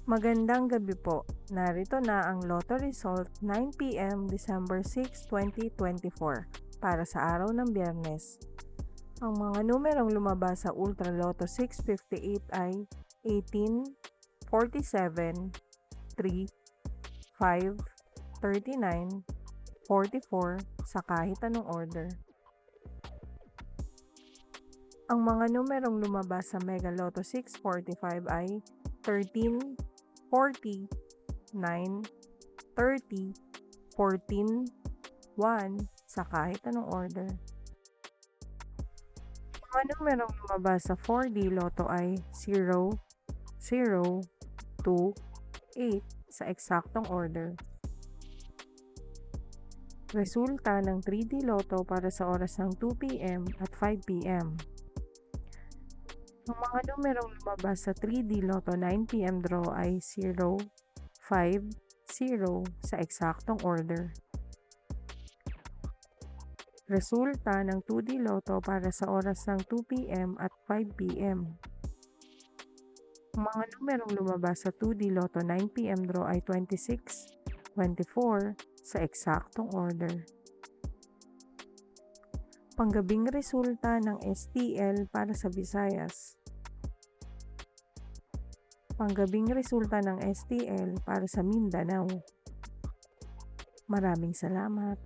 Magandang gabi po. Narito na ang Lotto result 9 p.m. December 6, 2024 para sa araw ng Biyernes. Ang mga numerong lumabas sa Ultra Lotto 658 ay 18, 47, 3, 5, 39, 44 sa kahit anong order. Ang mga numerong lumabas sa Mega Lotto 645 ay 13, 40, 9, 30, 14, 1 sa kahit anong order. Mga numerong lumabas sa 4D Lotto ay 0, 0, 2, 8 sa eksaktong order. Resulta ng 3D Lotto para sa oras ng 2 p.m. at 5 p.m. Ang mga numerong lumabas sa 3D Lotto 9 p.m. draw ay 0, 5, 0 sa eksaktong order. Resulta ng 2D Lotto para sa oras ng 2 p.m. at 5 p.m. Ang mga numerong lumabas sa 2D Lotto 9 p.m. draw ay 26, 24 sa eksaktong order. Panggabing resulta ng STL para sa Visayas. Panggabing resulta ng STL para sa Mindanao. Maraming salamat.